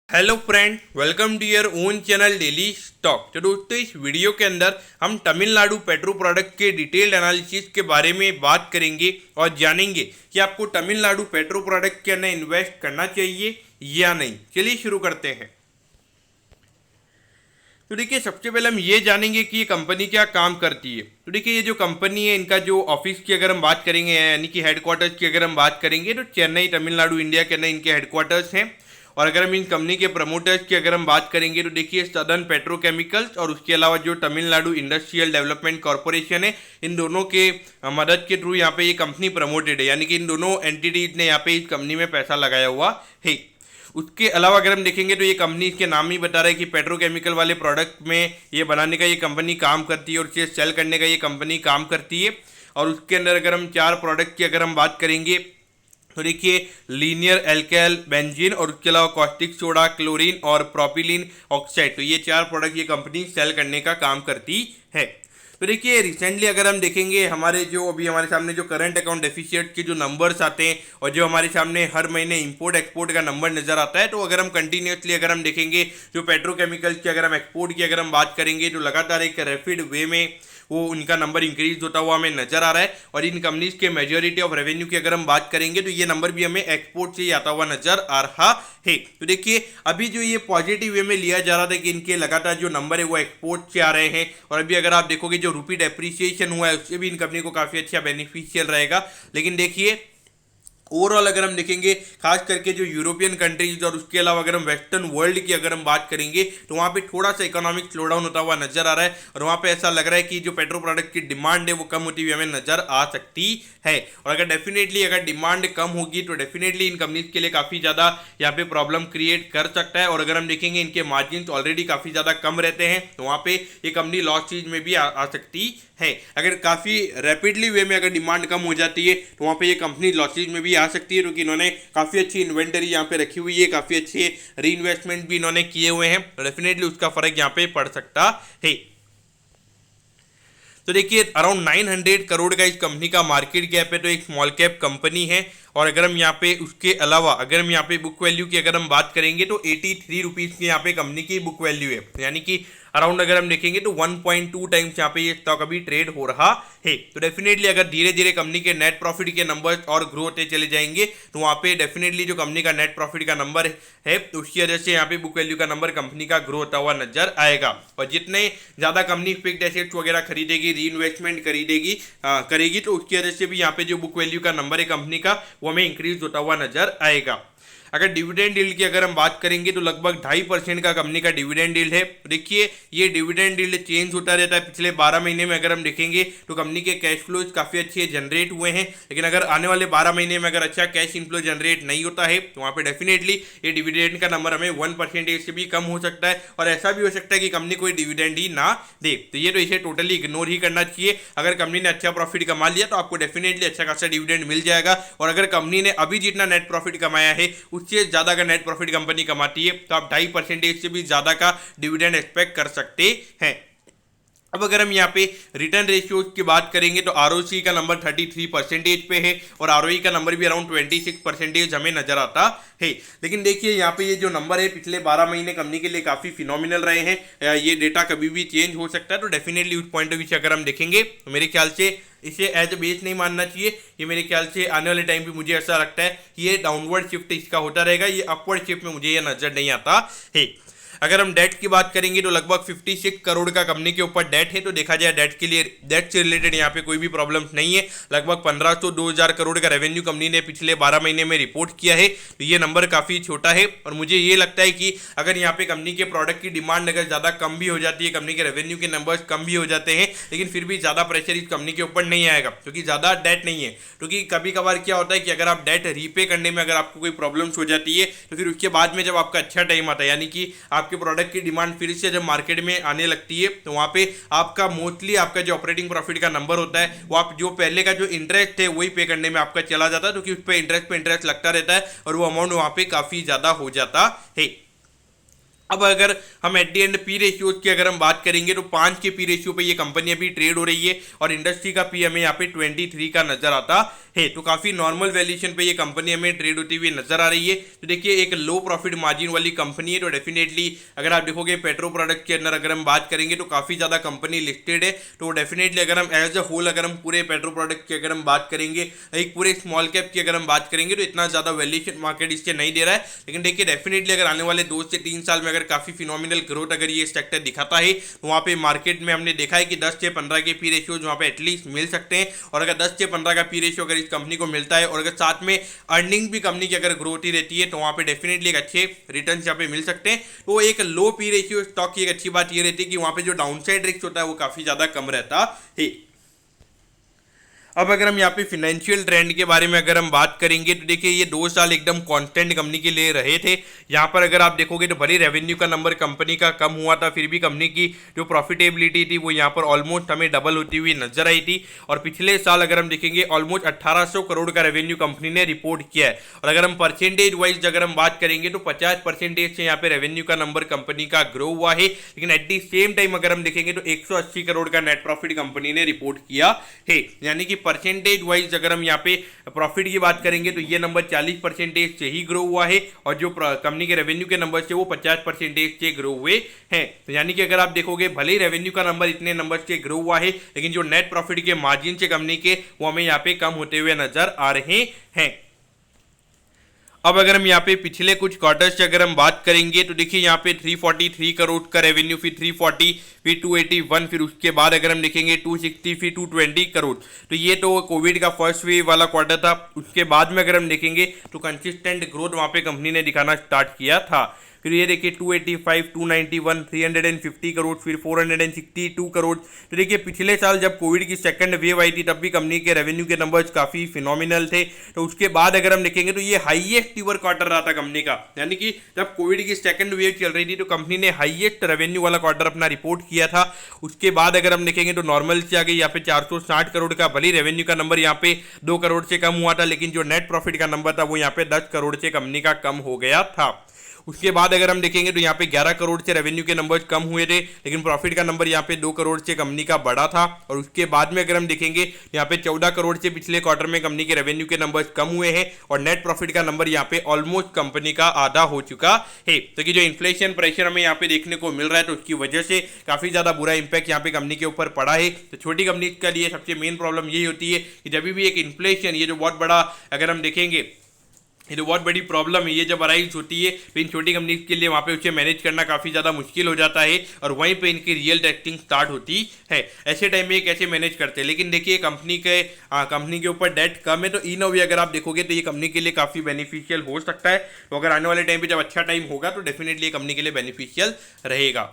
Hello friend, welcome to your own channel daily stock. तो दोस्तों, इस वीडियो के अंदर हम तमिलनाडु पेट्रो प्रोडक्ट के डिटेल्ड एनालिसिस के बारे में बात करेंगे और जानेंगे कि आपको तमिलनाडु पेट्रो प्रोडक्ट के अंदर इन्वेस्ट करना चाहिए या नहीं। चलिए शुरू करते हैं। तो देखिए, सबसे पहले हम ये जानेंगे कि ये कंपनी क्या काम करती है। तो देखिए, ये जो कंपनी है, इनका जो ऑफिस की अगर हम बात करेंगे यानी कि हेडक्वार्टर्स की अगर हम बात करेंगे तो चेन्नई तमिलनाडु इंडिया के अंदर इनके हेडक्वार्टर्स हैं। और अगर हम इन कंपनी के प्रमोटर्स की अगर हम बात करेंगे तो देखिए, सदर्न पेट्रोकेमिकल्स और उसके अलावा जो तमिलनाडु इंडस्ट्रियल डेवलपमेंट कॉरपोरेशन है, इन दोनों के मदद के थ्रू यहाँ पे ये कंपनी प्रमोटेड है, यानी कि इन दोनों एंटिटीज ने यहाँ पे इस कंपनी में पैसा लगाया हुआ है। उसके अलावा अगर हम देखेंगे तो ये कंपनी इसके नाम ही बता रहा है कि पेट्रोकेमिकल वाले प्रोडक्ट में ये बनाने का ये कंपनी काम करती है और इसे सेल करने का ये कंपनी काम करती है। और उसके अंदर अगर हम चार प्रोडक्ट की अगर हम बात करेंगे तो देखिए, लीनियर एल्केल बेंजीन और उसके अलावा कॉस्टिक सोडा, क्लोरीन और प्रोपिलीन ऑक्साइड, तो ये चार प्रोडक्ट ये कंपनी सेल करने का काम करती है। तो देखिए, रिसेंटली अगर हम देखेंगे हमारे जो अभी हमारे सामने जो करंट अकाउंट डेफिशिएट के जो नंबर्स आते हैं और जो हमारे सामने हर महीने इंपोर्ट एक्सपोर्ट का नंबर नजर आता है, तो अगर हम कंटिन्यूसली अगर हम देखेंगे जो पेट्रोकेमिकल्स की अगर हम एक्सपोर्ट की अगर हम बात करेंगे तो लगातार एक रैपिड वे में वो उनका नंबर इंक्रीज होता हुआ हमें नजर आ रहा है। और इन कंपनीज के मेजोरिटी ऑफ रेवेन्यू की अगर हम बात करेंगे तो ये नंबर भी हमें एक्सपोर्ट से ही आता हुआ नजर आ रहा है। तो देखिए, अभी जो ये पॉजिटिव वे में लिया जा रहा था कि इनके लगातार जो नंबर है वो एक्सपोर्ट से आ रहे हैं, और अभी अगर आप देखोगे जो रूपी डेप्रिसिएशन हुआ है उससे भी इन कंपनी को काफी अच्छा बेनिफिशियल रहेगा। लेकिन देखिए, ओवरऑल अगर हम देखेंगे खास करके जो यूरोपियन कंट्रीज और उसके अलावा अगर हम वेस्टर्न वर्ल्ड की अगर हम बात करेंगे तो वहाँ पे थोड़ा सा इकोनॉमिक स्लोडाउन होता हुआ नजर आ रहा है, और वहाँ पे ऐसा लग रहा है कि जो पेट्रो प्रोडक्ट की डिमांड है वो कम होती हुई हमें नजर आ सकती है। और अगर डेफिनेटली अगर डिमांड कम होगी तो डेफिनेटली इन कंपनीज के लिए काफ़ी ज़्यादा यहाँ पे प्रॉब्लम क्रिएट कर सकता है। और अगर हम देखेंगे इनके मार्जिन ऑलरेडी काफ़ी ज़्यादा कम रहते हैं, तो वहाँ पे ये कंपनी लॉस चीज में भी आ सकती है। अगर काफ़ी रैपिडली वे में अगर डिमांड कम हो जाती है तो वहाँ पे ये कंपनी लॉसेज में भी आ सकती है, क्योंकि इन्होंने काफ़ी अच्छी इन्वेंटरी यहाँ पे रखी हुई है, काफ़ी अच्छे री इन्वेस्टमेंट भी इन्होंने किए हुए हैं, तो डेफिनेटली उसका फर्क यहाँ पे पड़ सकता है। तो देखिए, अराउंड 900 करोड़ का इस कंपनी का मार्केट कैप है, तो एक स्मॉल कैप कंपनी है। और अगर हम यहाँ पे उसके अलावा अगर हम यहाँ पे बुक वैल्यू की अगर हम बात करेंगे तो 83 रुपीज़ की यहाँ पे कंपनी की बुक वैल्यू है, यानी कि अराउंड अगर हम देखेंगे तो 1.2 टाइम्स यहाँ पे ये स्टॉक अभी ट्रेड हो रहा है। तो डेफिनेटली अगर धीरे धीरे कंपनी के नेट प्रॉफिट के नंबर्स और ग्रो होते चले जाएंगे तो वहाँ पे डेफिनेटली जो कंपनी का नेट प्रॉफिट का नंबर है तो उसकी वजह से यहाँ पे बुक वैल्यू का नंबर कंपनी का ग्रो होता हुआ नजर आएगा। और जितने ज़्यादा कंपनी फिक्स्ड एसेट्स वगैरह खरीदेगी, री इन्वेस्टमेंट करेगी तो उसकी वजह से भी यहाँ पे जो बुक वैल्यू का नंबर है कंपनी का वो हमें इंक्रीज होता हुआ नजर आएगा। अगर डिविडेंड यील्ड की अगर हम बात करेंगे तो लगभग 2.5% का कंपनी का डिविडेंड यील्ड है। देखिए, ये डिविडेंड यील्ड चेंज होता रहता है। पिछले 12 महीने में अगर हम देखेंगे तो कंपनी के कैश फ्लोज काफ़ी अच्छे जनरेट हुए हैं, लेकिन अगर आने वाले 12 महीने में अगर अच्छा कैश इनफ्लो जनरेट नहीं होता है तो वहाँ पे डेफिनेटली ये डिविडेंड का नंबर हमें 1% से भी कम हो सकता है, और ऐसा भी हो सकता है कि कंपनी कोई डिविडेंड ही ना दे। तो ये तो इसे टोटली इग्नोर ही करना चाहिए। अगर कंपनी ने अच्छा प्रॉफिट कमा लिया तो आपको डेफिनेटली अच्छा खासा डिविडेंड मिल जाएगा, और अगर कंपनी ने अभी जितना नेट प्रॉफिट कमाया है उससे ज़्यादा का नेट प्रॉफिट कंपनी कमाती है तो आप 2.5% से भी ज़्यादा का डिविडेंड एक्सपेक्ट कर सकते हैं। अब अगर हम यहाँ पे रिटर्न रेशियोज की बात करेंगे तो आरओसी का नंबर 33% पे है और आरओई का नंबर भी अराउंड 26% हमें नजर आता है। लेकिन देखिए, यहाँ पे ये जो नंबर है पिछले 12 महीने कंपनी के लिए काफ़ी फिनोमिनल रहे हैं। ये डेटा कभी भी चेंज हो सकता है, तो डेफिनेटली उस पॉइंट ऑफ व्यू से अगर हम देखेंगे तो मेरे ख्याल से इसे एज ए बेस नहीं मानना चाहिए। ये मेरे ख्याल से आने वाले टाइम पे मुझे ऐसा लगता है कि ये डाउनवर्ड शिफ्ट इसका होता रहेगा, ये अपवर्ड शिफ्ट में मुझे ये नजर नहीं आता है। अगर हम डेट की बात करेंगे तो लगभग 56 करोड़ का कंपनी के ऊपर डेट है, तो देखा जाए डेट के लिए डेट से रिलेटेड यहाँ पे कोई भी प्रॉब्लम नहीं है। लगभग 1500-2000 करोड़ का रेवेन्यू कंपनी ने पिछले 12 महीने में रिपोर्ट किया है, तो ये नंबर काफ़ी छोटा है। और मुझे ये लगता है कि अगर यहाँ पे कंपनी के प्रोडक्ट की डिमांड अगर ज़्यादा कम भी हो जाती है, कंपनी के रेवेन्यू के नंबर्स कम भी हो जाते हैं, लेकिन फिर भी ज़्यादा प्रेशर इस कंपनी के ऊपर नहीं आएगा क्योंकि ज़्यादा डेट नहीं है। क्योंकि कभी कभार क्या होता है कि अगर आप डेट रीपे करने में अगर आपको कोई प्रॉब्लम्स हो जाती है तो फिर उसके बाद में जब आपका अच्छा टाइम आता है, यानी कि आपके प्रोडक्ट की डिमांड फिर से जब मार्केट में आने लगती है, तो वहां पे आपका मोस्टली आपका जो ऑपरेटिंग प्रॉफिट का नंबर होता है वो आप जो पहले का जो इंटरेस्ट है वही पे करने में आपका चला जाता है, क्योंकि उस पर इंटरेस्ट लगता रहता है और वो अमाउंट वहां पे काफी ज्यादा हो जाता है। अब अगर हम at the and P ratios की अगर हम बात करेंगे तो 5 के पी रेशियो पे ये कंपनी अभी ट्रेड हो रही है और इंडस्ट्री का पी हमें यहाँ पे 23 का नजर आता है। तो काफी नॉर्मल वैल्यूएशन पे ये कंपनी हमें ट्रेड होती हुई नजर आ रही है। तो देखिए एक लो प्रॉफिट मार्जिन वाली कंपनी है, तो डेफिनेटली अगर आप देखोगे पेट्रो प्रोडक्ट के अंदर अगर हम बात करेंगे तो काफी ज्यादा कंपनी लिस्टेड है। तो डेफिनेटली अगर हम एज अ होल अगर हम पूरे पेट्रो प्रोडक्ट की अगर हम बात करेंगे, एक पूरे स्मॉल कैप की अगर हम बात करेंगे तो इतना ज्यादा वैल्यूएशन मार्केट इससे नहीं दे रहा है। लेकिन देखिए डेफिनेटली अगर आने वाले 2 से 3 साल में अगर काफी फिनोमिनल ग्रोथ अगर ये सेक्टर दिखाता है तो वहां पे मार्केट में हमने देखा है कि 10 से 15 के पी रेशियो वहां पे एटलीस्ट मिल सकते हैं। और अगर 10 से 15 का पी रेशियो अगर इस कंपनी को मिलता है और अगर साथ में अर्निंग भी कंपनी की अगर ग्रोथ ही रहती है तो वहां पे डेफिनेटली एक अच्छे रिटर्न यहाँ पे मिल सकते हैं। तो एक लो पी रेशियो स्टॉक की एक अच्छी बात ये रहती है कि वहां पे जो डाउनसाइड रिस्क होता है वो काफी ज्यादा कम रहता है। अब अगर हम यहाँ पे फिनेंशियल ट्रेंड के बारे में अगर हम बात करेंगे तो देखिए ये 2 साल एकदम कांस्टेंट कंपनी के लिए रहे थे। यहाँ पर अगर आप देखोगे तो भले रेवेन्यू का नंबर कंपनी का कम हुआ था, फिर भी कंपनी की जो प्रॉफिटेबिलिटी थी वो यहाँ पर ऑलमोस्ट हमें डबल होती हुई नजर आई थी। और पिछले साल अगर हम देखेंगे ऑलमोस्ट 1800 करोड़ का रेवेन्यू कंपनी ने रिपोर्ट किया है। और अगर हम परसेंटेज वाइज अगर हम बात करेंगे तो 50% से यहाँ पे रेवेन्यू का नंबर कंपनी का ग्रो हुआ है। लेकिन एट दी सेम टाइम अगर हम देखेंगे तो 180 करोड़ का नेट प्रॉफिट कंपनी ने रिपोर्ट किया है। यानी कि परसेंटेज वाइज अगर हम यहाँ पे प्रॉफिट की बात करेंगे तो ये नंबर 40% से ही ग्रो हुआ है और जो कंपनी के रेवेन्यू के नंबर से वो 50% से ग्रो हुए हैं। तो यानी कि अगर आप देखोगे भले ही रेवेन्यू का नंबर इतने नंबर से ग्रो हुआ है लेकिन जो नेट प्रॉफिट के मार्जिन से कंपनी के वो हमें यहाँ पे कम होते हुए नजर आ रहे हैं। अब अगर हम यहाँ पे पिछले कुछ क्वार्टर से अगर हम बात करेंगे तो देखिए यहाँ पे 343 करोड़ का रेवेन्यू, फिर 340, फिर 281, फिर उसके बाद अगर हम देखेंगे 260, फिर 220 करोड़। तो ये तो कोविड का फर्स्ट वेव वाला क्वार्टर था। उसके बाद में अगर हम देखेंगे तो कंसिस्टेंट ग्रोथ वहाँ पे कंपनी ने दिखाना स्टार्ट किया था। फिर ये देखिए 285, 291, 350 करोड़, फिर 462 करोड़। तो देखिए पिछले साल जब कोविड की सेकंड वेव आई थी तब भी कंपनी के रेवेन्यू के नंबर्स काफ़ी फिनोमिनल थे। तो उसके बाद अगर हम देखेंगे तो ये हाईएस्ट ईवर क्वार्टर रहा था कंपनी का। यानी कि जब कोविड की सेकंड वेव चल रही थी तो कंपनी ने हाईएस्ट रेवेन्यू वाला क्वार्टर अपना रिपोर्ट किया था। उसके बाद अगर हम देखेंगे तो नॉर्मल से आ गई यहाँ पे 460 करोड़ का। भले रेवेन्यू का नंबर यहाँ पे 2 करोड़ से कम हुआ था लेकिन जो नेट प्रॉफिट का नंबर था वो यहाँ पे 10 करोड़ से कंपनी का कम हो गया था। उसके बाद अगर हम देखेंगे तो यहाँ पे 11 करोड़ से रेवेन्यू के नंबर कम हुए थे लेकिन प्रॉफिट का नंबर यहाँ पे 2 करोड़ से कंपनी का बढ़ा था। और उसके बाद में अगर हम देखेंगे यहाँ पे 14 करोड़ से पिछले क्वार्टर में कंपनी के रेवेन्यू के नंबर कम हुए हैं और नेट प्रॉफिट का नंबर यहाँ पे ऑलमोस्ट कंपनी का आधा हो चुका है। तो कि जो इन्फ्लेशन प्रेशर हमें यहाँ पे देखने को मिल रहा है तो उसकी वजह से काफी ज्यादा बुरा इंपैक्ट यहाँ पे कंपनी के ऊपर पड़ा है। तो छोटी कंपनी के लिए सबसे मेन प्रॉब्लम यही होती है कि जब भी एक इन्फ्लेशन, ये जो बहुत बड़ा अगर हम देखेंगे ये तो बहुत बड़ी प्रॉब्लम है, ये जब अराइज होती है तो इन छोटी कंपनीज के लिए वहाँ पे उसे मैनेज करना काफ़ी ज़्यादा मुश्किल हो जाता है और वहीं पे इनकी रियल टेस्टिंग स्टार्ट होती है। ऐसे टाइम में ये कैसे मैनेज करते हैं। लेकिन देखिए कंपनी के ऊपर डेट कम है तो इन अ वे अगर आप देखोगे तो ये कंपनी के लिए काफ़ी बेनिफिशियल हो सकता है। तो अगर आने वाले टाइम पर जब अच्छा टाइम होगा तो डेफिनेटली ये कंपनी के लिए बेनिफिशियल रहेगा।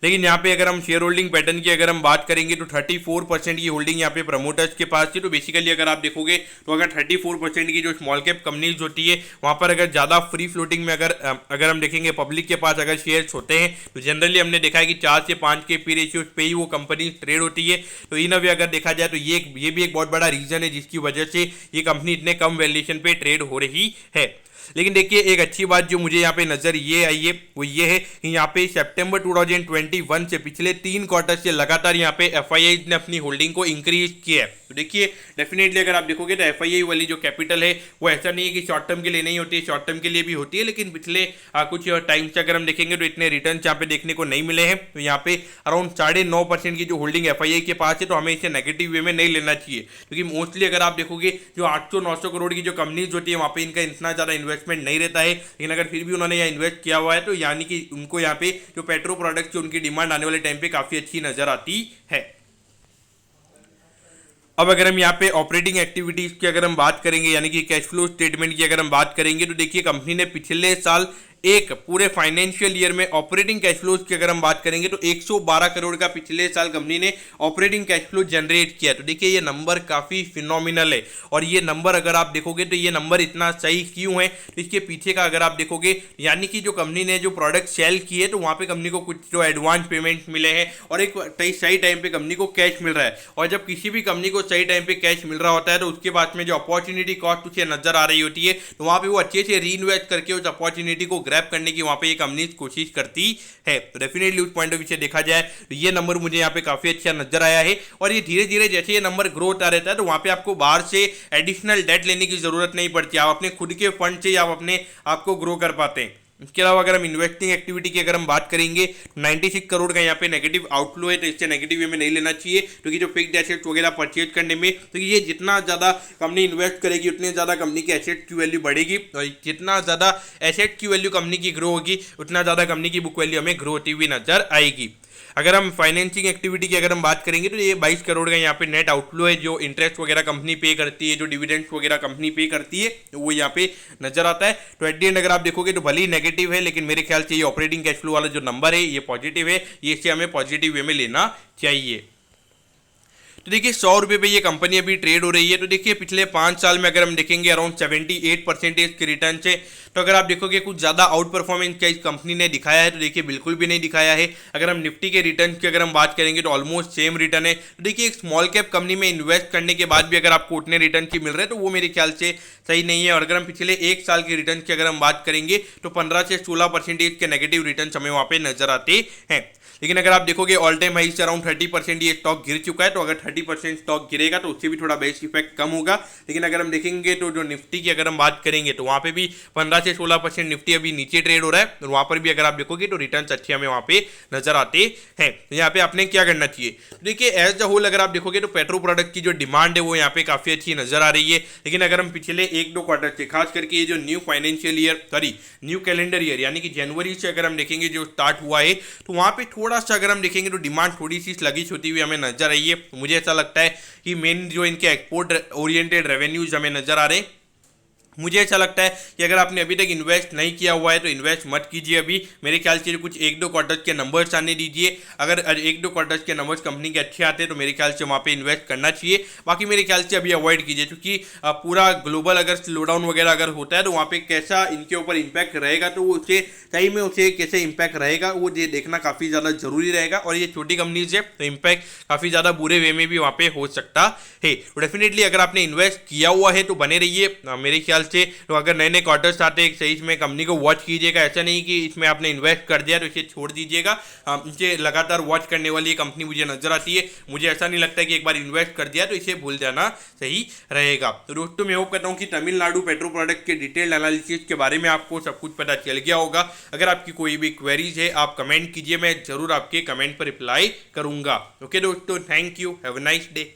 लेकिन यहाँ पे अगर हम शेयर होल्डिंग पैटर्न की अगर हम बात करेंगे तो 34% की होल्डिंग यहाँ पे प्रमोटर्स के पास थी। तो बेसिकली अगर आप देखोगे तो अगर 34% की जो स्मॉल कैप कंपनीज होती है वहाँ पर अगर ज़्यादा फ्री फ्लोटिंग में अगर हम देखेंगे पब्लिक के पास अगर शेयर्स होते हैं तो जनरली हमने देखा है कि 4 से 5 के पी रेशियोज पे ही वो कंपनी ट्रेड होती है। तो इन अवे अगर देखा जाए तो ये भी एक बहुत बड़ा रीजन है जिसकी वजह से ये कंपनी इतने कम वैल्यूएशन पे ट्रेड हो रही है। लेकिन देखिए एक अच्छी बात जो मुझे यहाँ पे नजर ये आई है वो ये है कि यहाँ पे सितंबर 2021 से पिछले 3 क्वार्टर से लगातार यहाँ पे एफआईआई ने अपनी होल्डिंग को इंक्रीज किया है। तो देखिए डेफिनेटली अगर आप देखोगे तो एफआईआई वाली जो कैपिटल है वो ऐसा नहीं है कि शॉर्ट टर्म के लिए नहीं होती है, शॉर्ट टर्म के लिए भी होती है। लेकिन पिछले कुछ टाइम से अगर हम देखेंगे तो इतने रिटर्न यहाँ पे देखने को नहीं मिले हैं। तो यहाँ पे अराउंड 9.5% की जो होल्डिंग एफआईआई के पास है तो हमें इसे नेगेटिव वे में नहीं लेना चाहिए, क्योंकि मोस्टली अगर आप देखोगे जो 800-900 करोड़ की जो कंपनीज होती है वहाँ पे इनका इतना ज़्यादा इन्वेस्टमेंट नहीं रहता है। लेकिन अगर फिर भी उन्होंने यहाँ इन्वेस्ट किया हुआ है तो यानी कि उनको यहाँ पे जो पेट्रो प्रोडक्ट्स की उनकी डिमांड आने वाले टाइम पे काफ़ी अच्छी नजर आती है। अब अगर हम यहाँ पे ऑपरेटिंग एक्टिविटीज की अगर हम बात करेंगे यानी कि कैश फ्लो स्टेटमेंट की अगर हम बात करेंगे तो देखिए कंपनी ने पिछले साल एक पूरे फाइनेंशियल ईयर में ऑपरेटिंग कैश फ्लोज की अगर हम बात करेंगे तो 112 करोड़ का पिछले साल कंपनी ने ऑपरेटिंग कैश फ्लो जनरेट किया। तो देखिए ये नंबर काफ़ी फिनोमिनल है और ये नंबर अगर आप देखोगे तो ये नंबर इतना सही क्यों है तो इसके पीछे का अगर आप देखोगे यानी कि जो कंपनी ने जो प्रोडक्ट सेल किए तो वहाँ पे कंपनी को कुछ जो एडवांस पेमेंट मिले हैं और एक सही टाइम पे कंपनी को कैश मिल रहा है। और जब किसी भी कंपनी को सही टाइम पे कैश मिल रहा होता है तो उसके बाद में जो अपॉर्चुनिटी कॉस्ट उसे नजर आ रही होती है तो वहाँ पे वो अच्छे से री इन्वेस्ट करके उस अपॉर्चुनिटी को ग्रैब करने की वहाँ पे ये कंपनी कोशिश करती है। तो डेफिनेटली उस पॉइंट ऑफ व्यू से देखा जाए तो ये नंबर मुझे यहाँ पे काफी अच्छा नजर आया है। और ये धीरे धीरे जैसे ये नंबर ग्रो होता रहता है तो वहाँ पे आपको बाहर से एडिशनल डेट लेने की जरूरत नहीं पड़ती, आप अपने खुद के फंड से आप अपने आप को ग्रो कर पाते हैं। इसके अलावा अगर हम इन्वेस्टिंग एक्टिविटी की अगर हम बात करेंगे, 96 करोड़ का यहाँ पे नेगेटिव आउटफ्लो है, तो इससे नेगेटिव वे में नहीं लेना चाहिए, क्योंकि जो फिक्स्ड एसेट्स वगैरह परचेज करने में, तो ये जितना ज़्यादा कंपनी इन्वेस्ट करेगी उतनी ज़्यादा कंपनी की एसेट की वैल्यू बढ़ेगी, और जितना ज़्यादा एसेट की वैल्यू कंपनी की ग्रो होगी उतना ज़्यादा कंपनी की बुक वैल्यू हमें ग्रो होती हुई नजर आएगी। अगर हम फाइनेंसिंग एक्टिविटी की अगर हम बात करेंगे तो ये 22 करोड़ का यहाँ पे नेट आउटफ्लो है, जो इंटरेस्ट वगैरह कंपनी पे करती है, जो डिविडेंड्स वगैरह कंपनी पे करती है, वो यहाँ पे नजर आता है। तो एट द एंड अगर आप देखोगे तो भले ही नेगेटिव है, लेकिन मेरे ख्याल से ये ऑपरेटिंग कैश फ्लो वाला जो नंबर है ये पॉजिटिव है, ये इससे हमें पॉजिटिव वे में लेना चाहिए। तो देखिए 100 रुपये पे ये कंपनी अभी ट्रेड हो रही है। तो देखिए पिछले 5 साल में अगर हम देखेंगे अराउंड 78% के रिटर्न से, तो अगर आप देखोगे कुछ ज़्यादा आउट परफॉर्मेंस क्या इस कंपनी ने दिखाया है, तो देखिए बिल्कुल भी नहीं दिखाया है। अगर हम निफ्टी के रिटर्न की अगर हम बात करेंगे तो ऑलमोस्ट सेम रिटर्न है। तो देखिए एक स्मॉल कैप कंपनी में इन्वेस्ट करने के बाद भी अगर आपको उतने रिटर्न की मिल रहे हैं तो वो मेरे ख्याल से सही नहीं है। और अगर हम पिछले 1 साल के रिटर्न की अगर हम बात करेंगे तो 15 से 16% के नेगेटिव रिटर्न हमें वहाँ पे नजर आते हैं। लेकिन अगर आप देखोगे ऑल टाइम हाई से अराउंड 30% ये स्टॉक गिर चुका है, तो अगर 30% स्टॉक गिरेगा तो उससे भी थोड़ा बेस इफेक्ट कम होगा। लेकिन अगर हम देखेंगे तो जो निफ्टी की अगर हम बात करेंगे तो वहाँ पे भी 15 से 16% निफ्टी अभी नीचे ट्रेड हो रहा है, और वहाँ पर भी अगर आप देखोगे तो रिटर्न अच्छे हमें वहाँ पे नजर आते हैं। यहाँ पे आपने क्या करना चाहिए, देखिए एज द होल अगर आप देखोगे तो पेट्रो प्रोडक्ट की जो डिमांड है वो यहाँ पे काफी अच्छी नजर आ रही है। लेकिन अगर हम पिछले 1-2 क्वार्टर से, खास करके ये जो new financial year new calendar year यानी कि जनवरी से अगर हम देखेंगे जो स्टार्ट हुआ है, तो वहाँ पे थोड़ा सा अगर हम देखेंगे तो डिमांड थोड़ी सी स्लगिश होती हुई हमें नजर आई है। मुझे ऐसा लगता है कि मेन जो इनके एक्सपोर्ट ओरिएंटेड रेवेन्यूज हमें नजर आ रहे हैं, मुझे ऐसा लगता है कि अगर आपने अभी तक इन्वेस्ट नहीं किया हुआ है तो इन्वेस्ट मत कीजिए अभी। मेरे ख्याल से कुछ 1-2 क्वार्टर्स के नंबर्स आने दीजिए। अगर 1-2 क्वार्टर्स के नंबर्स कंपनी के अच्छे आते हैं तो मेरे ख्याल से वहाँ पे इन्वेस्ट करना चाहिए। बाकी मेरे ख्याल से अभी अवॉइड कीजिए, क्योंकि पूरा ग्लोबल अगर स्लो डाउन वगैरह अगर होता है तो वहाँ पे कैसा इनके ऊपर इम्पैक्ट रहेगा, तो उसे सही में उसे कैसे इम्पैक्ट रहेगा वो ये देखना काफ़ी ज़्यादा जरूरी रहेगा। और ये छोटी कंपनीज है तो इम्पैक्ट काफ़ी ज़्यादा बुरे वे में भी वहाँ पे हो सकता है। तो डेफिनेटली अगर आपने इन्वेस्ट किया हुआ है तो बने रहिए। मेरे ख्याल से तो अगर नए नए क्वार्टर्स आते हैं सही में कंपनी को वॉच कीजिएगा। ऐसा नहीं कि इसमें आपने इन्वेस्ट कर दिया तो इसे छोड़ दीजिएगा। इसे लगातार वॉच करने वाली कंपनी मुझे नजर आती है। मुझे ऐसा नहीं लगता है कि एक बार इन्वेस्ट कर दिया तो इसे भूल जाना सही रहेगा। तो दोस्तों मैं होप करता हूँ कि तमिलनाडु पेट्रो प्रोडक्ट के डिटेल्ड एनालिसिस के बारे में आपको सब कुछ पता चल गया होगा। अगर आपकी कोई भी क्वेरीज है आप कमेंट कीजिए, मैं जरूर आपके कमेंट पर रिप्लाई करूंगा। ओके दोस्तों, thank you, have a nice day.